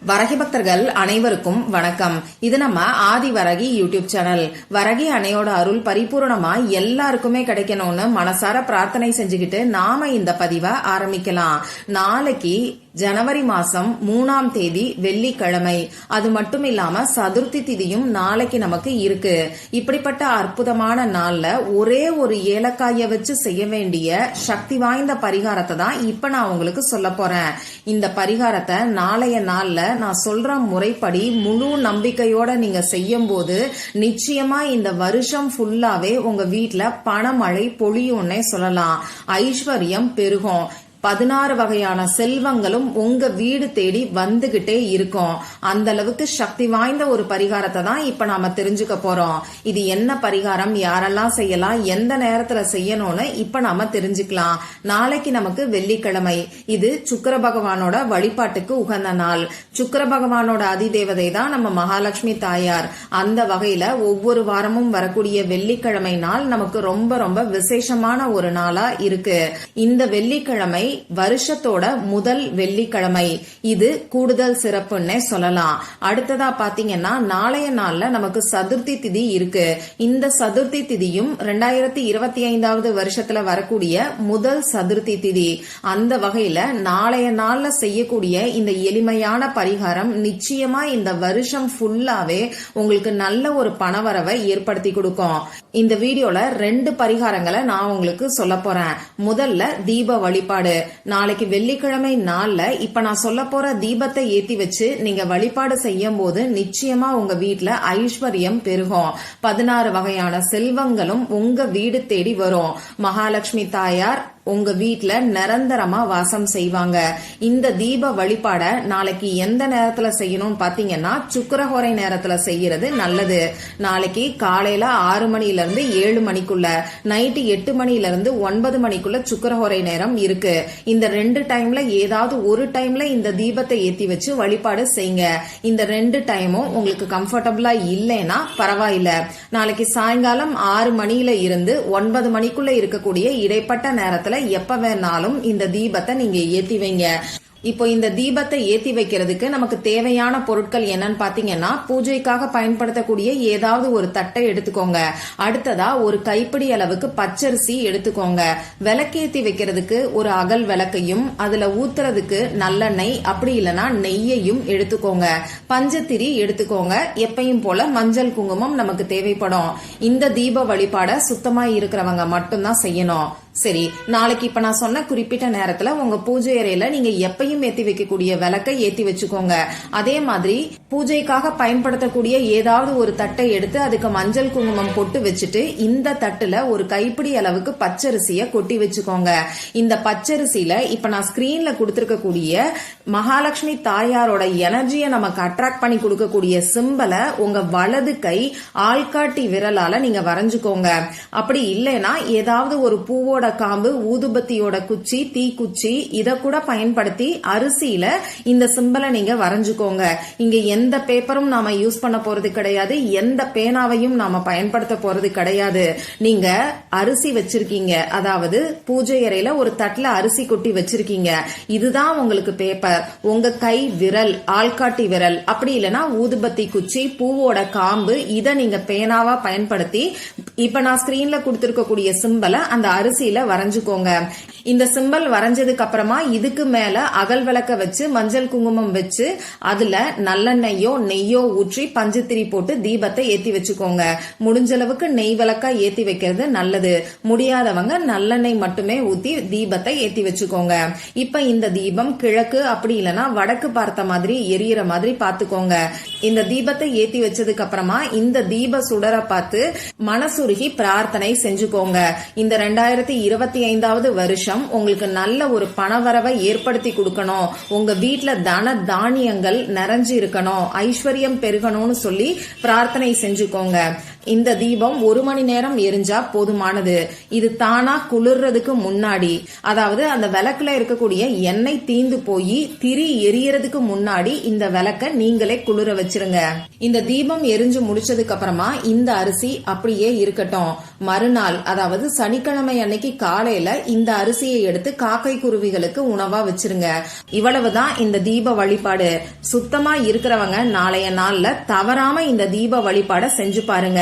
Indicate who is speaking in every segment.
Speaker 1: வரகி பக்தர்கள் அனைவருக்கும் வணக்கம். இது நம்ம ஆதி வரகி யூடியூப் சேனல். வரகி அன்னையோட அருள் பரிபூர்ணமா எல்லாருக்குமே கிடைக்கணும்னு மனசார பிரார்த்தனை செஞ்சுக்கிட்டு நாம இந்த பதிவை ஆரம்பிக்கலாம். நாளைக்கு ஜனவரி மாசம் 3ஆம் தேதி வெள்ளிக்கிழமை. அது மட்டும் இல்லாம சதுர்த்தி திதியும் நாளைக்கு நமக்கு இருக்கு. இப்படிப்பட்ட அற்புதமான நாள்ல ஒரே ஒரு ஏலக்காய வச்சு செய்ய வேண்டிய சக்தி வாய்ந்த பரிகாரத்தை தான் இப்ப நான் உங்களுக்கு சொல்ல போறேன். இந்த பரிகாரத்தை நாளைய நாள்ல நான் சொல்ற முறைப்படி முழு நம்பிக்கையோட நீங்க செய்யும் போது நிச்சயமா இந்த வருஷம் ஃபுல்லாவே உங்க வீட்டுல பணமழை பொழியும்னே சொல்லலாம். ஐஸ்வர்யம் பெருகும். 16 வகையான செல்வங்களும் உங்க வீடு தேடி வந்துகிட்டே இருக்கும். அந்த அளவுக்கு சக்தி வாய்ந்த ஒரு பரிகாரத்தை தான் இப்ப நாம தெரிஞ்சுக்க போறோம். இது என்ன பரிகாரம், யாரெல்லாம் செய்யலாம், எந்த நேரத்துல செய்யணும்னு இப்ப நாம தெரிஞ்சுக்கலாம். நாளைக்கு நமக்கு வெள்ளிக்கிழமை. இது சுக்கிர பகவானோட வழிபாட்டுக்கு உகந்த நாள். சுக்கிர பகவானோட அதிதேவதை தான் நம்ம மகாலட்சுமி தாயார். அந்த வகையில ஒவ்வொரு வாரமும் வரக்கூடிய வெள்ளிக்கிழமை நாள் நமக்கு ரொம்ப ரொம்ப விசேஷமான ஒரு நாளா இருக்கு. இந்த வெள்ளிக்கிழமை வருஷத்தோட முதல் வெள்ளிக்கிழமை. இது கூடுதல் சிறப்புன்னே சொல்லலாம். அடுத்ததா பாத்தீங்கன்னா நாளைய நாள்ல நமக்கு சதுர்த்தி திதி இருக்கு. இந்த சதுர்த்தி திதியும் 2025வது வருஷத்துல வரக்கூடிய முதல் சதுர்த்தி திதி. அந்த வகையில நாளைய நாள்ல செய்யக்கூடிய இந்த எளிமையான பரிகாரம் நிச்சயமா இந்த வருஷம் ஃபுல்லாவே உங்களுக்கு நல்ல ஒரு பணவரவை ஏற்படுத்தி கொடுக்கும். இந்த வீடியோல 2 பரிகாரங்களை நான் உங்களுக்கு சொல்ல போறேன். முதல்ல தீப வழிபாடு. நாளைக்கு வெள்ளிக்கிழமை நாள்ல இப்ப நான் சொல்ல போற தீபத்தை ஏத்தி வச்சு நீங்க வழிபாடு செய்யும் போது நிச்சயமா உங்க வீட்டுல ஐஸ்வர்யம் பெருகும். 16 வகையான செல்வங்களும் உங்க வீடு தேடி வரும். மகாலட்சுமி தாயார் உங்க வீட்டுல நிரந்தரமா வாசம் செய்வாங்க. இந்த தீப வழிபாட நாளைக்கு எந்த நேரத்துல செய்யணும் பாத்தீங்கன்னா சுக்கிரஹோரை நேரத்துல செய்யறது நல்லது. நாளைக்கு காலையில 6 மணில இருந்து 7 மணிக்குள்ள, நைட்டு 8 மணில இருந்து 9 மணிக்குள்ள சுக்கிரஹோரை நேரம் இருக்கு. இந்த 2 டைம்ல ஏதாவது ஒரு டைம்ல இந்த தீபத்தை ஏத்தி வச்சு வழிபாடு செய்யுங்க. இந்த 2 டைமும் உங்களுக்கு கம்ஃபர்டபுளா இல்லைன்னா பரவாயில்ல. நாளைக்கு சாயங்காலம் 6 மணில இருந்து 9 மணிக்குள்ள இருக்கக்கூடிய இடைப்பட்ட நேரத்துல எப்ப வேணாலும் இந்த தீபத்தை நீங்க ஏத்தி வைங்க. இப்போ இந்த தீபத்தை ஏத்தி வைக்கிறதுக்கு நமக்கு தேவையான பொருட்கள் என்னன்னு பாத்தீங்கன்னா பூஜைக்காக பயன்படுத்தக்கூடிய ஏதாவது ஒரு தட்டை எடுத்துக்கோங்க. அடுத்ததா ஒரு கைப்பிடி அளவுக்கு பச்சரிசி எடுத்துக்கோங்க. விளக்கேத்தி வைக்கிறதுக்கு ஒரு அகல் விளக்கையும் அதுல ஊத்துறதுக்கு நல்லெண்ணெய் அப்படி இல்லைன்னா நெய்யையும் எடுத்துக்கோங்க. பஞ்சத்திரி எடுத்துக்கோங்க. எப்பயும் போல மஞ்சள் குங்குமம் நமக்கு தேவைப்படும். இந்த தீப வழிபாட சுத்தமா இருக்கிறவங்க மட்டும்தான் செய்யணும். சரி, நாளைக்கு இப்ப நான் சொன்ன குறிப்பிட்ட நேரத்துல உங்க பூஜை அறையில நீங்க எப்பயும் ஏத்தி வைக்கக்கூடிய விளக்கை ஏத்தி வச்சுக்கோங்க. அதே மாதிரி பூஜைக்காக பயன்படுத்தக்கூடிய ஏதாவது ஒரு தட்டை எடுத்து அதுக்கு மஞ்சள் குங்குமம் போட்டு வச்சுட்டு இந்த தட்டுல ஒரு கைப்பிடி அளவுக்கு பச்சரிசிய கொட்டி வச்சுக்கோங்க. இந்த பச்சரிசியில இப்ப நான் ஸ்கிரீன்ல கொடுத்திருக்கக்கூடிய மகாலட்சுமி தாயாரோட எனர்ஜியை நமக்கு அட்ராக்ட் பண்ணி கொடுக்கக்கூடிய சிம்பலை உங்க வலது கை ஆள்காட்டி விரலால நீங்க வரைஞ்சுக்கோங்க. அப்படி இல்லைன்னா ஏதாவது ஒரு பூவோட காம்பு, ஊதுபத்தியோட குச்சி, தீக்குச்சி இத கூட பயன்படுத்தி அரிசியில இந்த சிம்பலை நீங்க வரைஞ்சுக்கோங்க. இங்க எந்த பேப்பரும் நாம யூஸ் பண்ண போறது கிடையாது. எந்த பேனாவையும் நாம பயன்படுத்த போறது கிடையாது. நீங்க அரிசி வச்சிருக்கீங்க, அதாவது பூஜை அறையில ஒரு தட்டுல அரிசி கொட்டி வச்சிருக்கீங்க. இதுதான் உங்களுக்கு பேப்பர். உங்க கை விரல், ஆள்காட்டி விரல் அப்படி இல்லைன்னா ஊதுபத்தி குச்சி, பூவோட காம்பு இத நீங்க பேனாவா பயன்படுத்தி இப்ப நான் ஸ்கிரீன்ல கொடுத்திருக்கக்கூடிய சிம்பலை அந்த அரிசியில வரைஞ்சுக்கோங்க. இந்த சிம்பல் வரைஞ்சதுக்கு அப்புறமா இதுக்கு மேல அகல் விளக்க வச்சு மஞ்சள் குங்குமம் வச்சு அதுல நல்லெண்ணெய்யோ நெய்யோ ஊற்றி பஞ்சத்திரி போட்டு தீபத்தை ஏத்தி வச்சுக்கோங்க. முடிஞ்ச அளவுக்கு நெய் விளக்கா ஏத்தி வைக்கிறது நல்லது. முடியாதவங்க நல்லெண்ணெய் மட்டுமே ஊத்தி தீபத்தை ஏத்தி வச்சுக்கோங்க. இப்ப இந்த தீபம் கிழக்கு அப்படி இல்லைன்னா வடக்கு பார்த்த மாதிரி எரியற மாதிரி பாத்துக்கோங்க. இந்த தீபத்தை ஏத்தி வச்சதுக்கு அப்புறமா இந்த தீப சுடர பார்த்து மனசுருகி பிரார்த்தனை செஞ்சுக்கோங்க. இந்த 2025வது வருஷம் உங்களுக்கு நல்ல ஒரு பணவரவை ஏற்படுத்தி கொடுக்கணும். உங்க வீட்டுல தன தானியங்கள் நிறைஞ்சு இருக்கணும், ஐஸ்வர்யம் பெருகணும்னு சொல்லி பிரார்த்தனை செஞ்சுக்கோங்க. இந்த தீபம் 1 மணி நேரம் எரிஞ்சா போதுமானது. இது தானா குளிர்றதுக்கு முன்னாடி, அதாவது அந்த விளக்குல இருக்கக்கூடிய எண்ணெய் தீந்து போய் திரி எரியறதுக்கு முன்னாடி இந்த விளக்க நீங்களே குளிர வச்சிருங்க. இந்த தீபம் எரிஞ்சு முடிச்சதுக்கு அப்புறமா இந்த அரிசி அப்படியே இருக்கட்டும். மறுநாள், அதாவது சனிக்கிழமை அன்னைக்கு காலையில இந்த அரிசியை எடுத்து காக்கை குருவிகளுக்கு உணவா வச்சிருங்க. இவ்வளவுதான் இந்த தீப வழிபாடு. சுத்தமா இருக்கிறவங்க நாளைய நாள்ல தவறாம இந்த தீப வழிபாட செஞ்சு பாருங்க.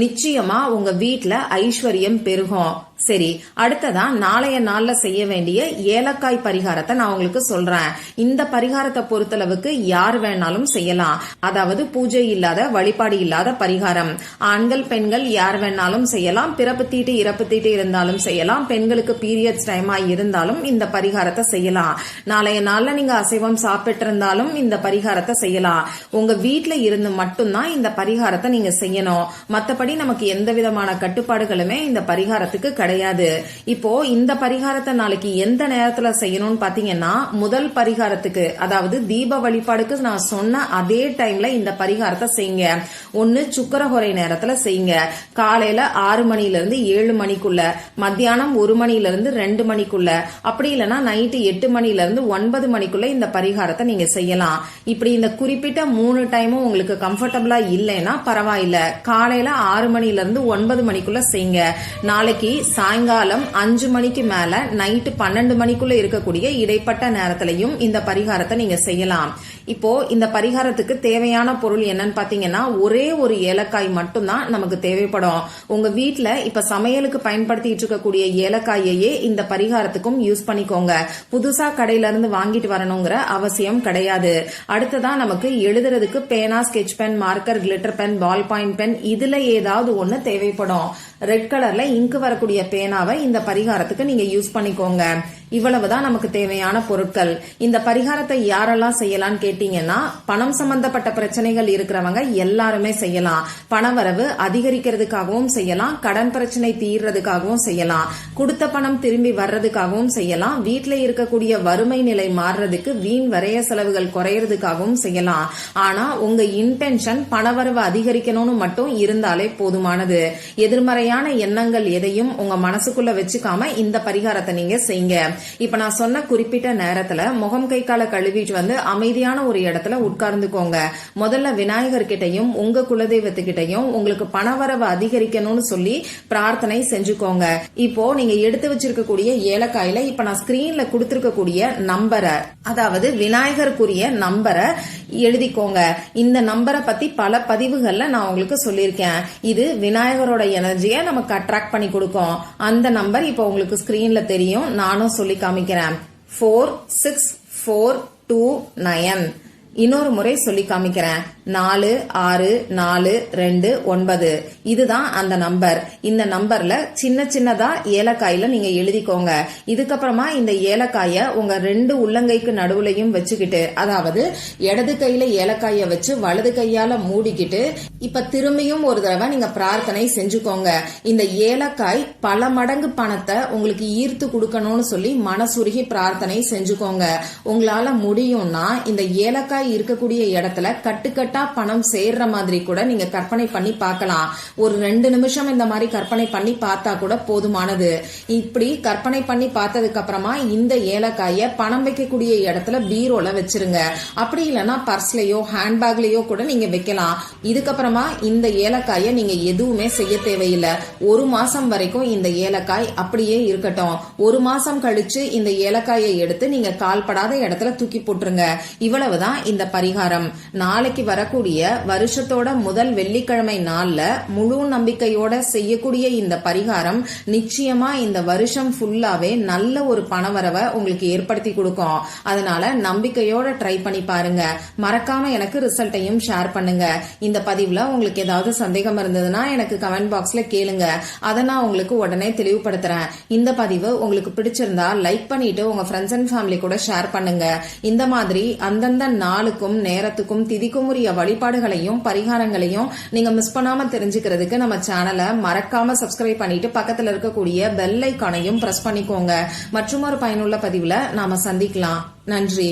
Speaker 1: நிச்சயமா உங்க வீட்ல ஐஸ்வர்யம் பெருகும். சரி, அடுத்ததா நாளைய நாள்ல செய்ய வேண்டிய ஏலக்காய் பரிகாரத்தை நான் உங்களுக்கு சொல்றேன். இந்த பரிகாரத்தை பொறுத்தளவுக்கு யார் வேணாலும் செய்யலாம். அதாவது பூஜை இல்லாத, வழிபாடு இல்லாத பரிகாரம். ஆண்கள் பெண்கள் யார் வேணாலும் செய்யலாம். பிறப்பு தீட்டு இறப்பு தீட்டு இருந்தாலும் செய்யலாம். பெண்களுக்கு பீரியட்ஸ் டைமா இருந்தாலும் இந்த பரிகாரத்தை செய்யலாம். நாளைய நாள்ல நீங்க அசைவம் சாப்பிட்டு இருந்தாலும் இந்த பரிகாரத்தை செய்யலாம். உங்க வீட்ல இருந்து மட்டும்தான் இந்த பரிகாரத்தை நீங்க செய்யணும். மத்தபடி நமக்கு எந்த விதமான கட்டுப்பாடுகளுமே இந்த பரிகாரத்துக்கு கிடையாது. இப்போ இந்த பரிகாரத்தை நாளைக்கு எந்த நேரத்துல செய்யணும்னு பாத்தீங்கன்னா, முதல் பரிகாரத்துக்கு, அதாவது தீப வழிபாடுக்கு நான் சொன்ன அதே டைம்ல இந்த பரிகாரத்தை செய்யுங்க. ஒன்னு சுக்கரஹொரை நேரத்துல செய்யுங்க. காலையில 6 மணில இருந்து 7 மணிக்குள்ள, மத்தியானம் 1 மணில இருந்து 2 மணிக்குள்ள, அப்படி இல்லைன்னா நைட்டு 8 மணில இருந்து 9 மணிக்குள்ள இந்த பரிகாரத்தை நீங்க செய்யலாம். இப்படி இந்த குறிப்பிட்ட 3 டைமும் உங்களுக்கு கம்ஃபர்டபுளா இல்லைன்னா பரவாயில்ல, காலையில 6 மணில இருந்து 9 மணிக்குள்ள செய்யுங்க. நாளைக்கு சாயங்காலம் 5 மணிக்கு மேல நைட்டு 12 மணிக்குள்ள இருக்கக்கூடிய இடைப்பட்ட நேரத்திலையும் இந்த பரிகாரத்தை நீங்க செய்யலாம். இப்போ இந்த பரிகாரத்துக்கு தேவையான பொருள் என்னன்னு பாத்தீங்கன்னா, ஒரே ஒரு ஏலக்காய் மட்டும்தான் நமக்கு தேவைப்படும். உங்க வீட்ல இப்ப சமையலுக்கு பயன்படுத்திட்டு இருக்கக்கூடிய ஏலக்காயையே இந்த பரிகாரத்துக்கும் யூஸ் பண்ணிக்கோங்க. புதுசா கடையில இருந்து வாங்கிட்டு வரணுங்கிற அவசியம் கிடையாது. அடுத்ததான் நமக்கு எழுதுறதுக்கு பேனா, sketch pen, marker, glitter pen, ball point pen, இதுல ஏதாவது ஒண்ணு தேவைப்படும். ரெட் கலர்ல இங்கு வரக்கூடிய பேனாவை இந்த பரிகாரத்துக்கு நீங்க யூஸ் பண்ணிக்கோங்க. இவ்வளவுதான் நமக்கு தேவையான பொருட்கள். இந்த பரிகாரத்தை யாரெல்லாம் செய்யலாம்னு கேட்டீங்கன்னா, பணம் சம்பந்தப்பட்ட பிரச்சனைகள் இருக்கிறவங்க எல்லாருமே செய்யலாம். பணவரவு அதிகரிக்கிறதுக்காகவும் செய்யலாம், கடன் பிரச்சனை தீர்றதுக்காகவும் செய்யலாம், கொடுத்த பணம் திரும்பி வர்றதுக்காகவும் செய்யலாம், வீட்டுல இருக்கக்கூடிய வறுமை நிலை மாறுறதுக்கு, வீண் வரைய செலவுகள் குறையறதுக்காகவும் செய்யலாம். ஆனா உங்க இன்டென்ஷன் பணவரவு அதிகரிக்கணும்னு மட்டும் இருந்தாலே போதுமானது. எதிர்மறையான எண்ணங்கள் எதையும் உங்க மனசுக்குள்ள வச்சுக்காம இந்த பரிகாரத்தை நீங்க செய்யுங்க. இப்ப நான் சொன்ன குறிப்பிட்ட நேரத்துல முகம் கை கால கழுவிட்டு வந்து அமைதியான ஒரு இடத்துல உட்கார்ந்துக்கோங்க. முதல்ல விநாயகர் கிட்டையும் உங்க குலதெய்வத்துக்கிட்டையும் உங்களுக்கு பணவரவு அதிகரிக்கணும்னு சொல்லி பிரார்த்தனை செஞ்சுக்கோங்க. இப்போ நீங்க எடுத்து வச்சிருக்கக்கூடிய ஏலக்காயில இப்ப நான் ஸ்கிரீன்ல கொடுத்திருக்கக்கூடிய நம்பரை, அதாவது விநாயகருக்குரிய நம்பரை எழுதிக்கோங்க. இந்த நம்பரை பத்தி பல பதிவுகள்ல நான் உங்களுக்கு சொல்லியிருக்கேன். இது விநாயகரோட எனர்ஜியை நமக்கு அட்ராக்ட் பண்ணி கொடுக்கும். அந்த நம்பர் இப்போ உங்களுக்கு ஸ்கிரீன்ல தெரியும், நானும் சொல்லி காமிக்கிறேன். 46429. இன்னொரு முறை சொல்லி காமிக்கிறேன். 464229. இதுதான் அந்த நம்பர். இந்த நம்பர்ல சின்ன சின்னதா ஏலக்காயில நீங்க எழுதிக்கோங்க. இதுக்கப்புறமா இந்த ஏலக்காய உங்க 2 உள்ளங்கைக்கு நடுவுலையும் வச்சுக்கிட்டு, அதாவது இடது கையில ஏலக்காய வச்சு வலது கையால மூடிக்கிட்டு இப்ப திரும்பியும் ஒரு தடவை நீங்க பிரார்த்தனை செஞ்சுக்கோங்க. இந்த ஏலக்காய் பல மடங்கு பணத்தை உங்களுக்கு ஈர்த்து கொடுக்கணும்னு சொல்லி மனசுருகி பிரார்த்தனை செஞ்சுக்கோங்க. உங்களால முடியும்னா இந்த ஏலக்காய் இருக்கக்கூடிய இடத்துல கட்டுக்கட்டா பணம் சேர்ற மாதிரி கூட நீங்க கற்பனை பண்ணி பார்க்கலாம். ஒரு 2 நிமிஷம் இந்த மாதிரி கற்பனை பண்ணி பார்த்தா கூட போதுமானது. இப்படி கற்பனை பண்ணி பார்த்ததுக்கு அப்புறமா இந்த ஏலக்காய பணம் வைக்கக்கூடிய இடத்துல பீரோல வச்சிருங்க. அப்படி இல்லைன்னா பர்ஸ்லயோ ஹேண்ட்பேக்லயோ கூட நீங்க வைக்கலாம். இதுக்கப்புறமா இந்த ஏலக்காய நீங்க எதுவுமே செய்ய தேவையில்லை. 1 மாசம் வரைக்கும் இந்த ஏலக்காய் அப்படியே இருக்கட்டும். 1 மாசம் கழிச்சு இந்த ஏலக்காயை எடுத்து நீங்க கால்படாத இடத்துல தூக்கி போட்டுருங்க. இவ்வளவுதான் இந்த பரிகாரம். நாளைக்கு வரக்கூடிய வருஷத்தோட முதல் வெள்ளிக்கிழமை நாள்ல முழு நம்பிக்கையோட செய்யக்கூடிய இந்த பரிகாரம் நிச்சயமா இந்த வருஷம் ஃபுல்லாவே நல்ல ஒரு பணவரவை உங்களுக்கு ஏற்படுத்தி கொடுக்கும். அதனால நம்பிக்கையோட ட்ரை பண்ணி பாருங்க. மறக்காம எனக்கு ரிசல்ட்டையும் ஷேர் பண்ணுங்க. இந்த பதிவுல உங்களுக்கு ஏதாவது சந்தேகம் இருந்ததுன்னா எனக்கு கமெண்ட் பாக்ஸ்ல கேளுங்க. அதை நான் உங்களுக்கு உடனே தெளிவுபடுத்துறேன். இந்த பதிவு உங்களுக்கு பிடிச்சிருந்தா லைக் பண்ணிட்டு உங்க ஃப்ரெண்ட்ஸ் அண்ட் ஃபேமிலி கூட ஷேர் பண்ணுங்க. இந்த மாதிரி அந்தந்த நாளுக்கும் நேரத்துக்கும் திதிக்கும் உரிய வழிபாடுகளையும் பரிகாரங்களையும் நீங்க மிஸ் பண்ணாம தெரிஞ்சுக்கிறதுக்கு நம்ம சேனலை மறக்காம சப்ஸ்கிரைப் பண்ணிட்டு பக்கத்துல இருக்கக்கூடிய பெல் ஐகானையும் பிரஸ் பண்ணிக்கோங்க. மற்றும் ஒரு பயனுள்ள பதிவுல நாம சந்திக்கலாம். நன்றி.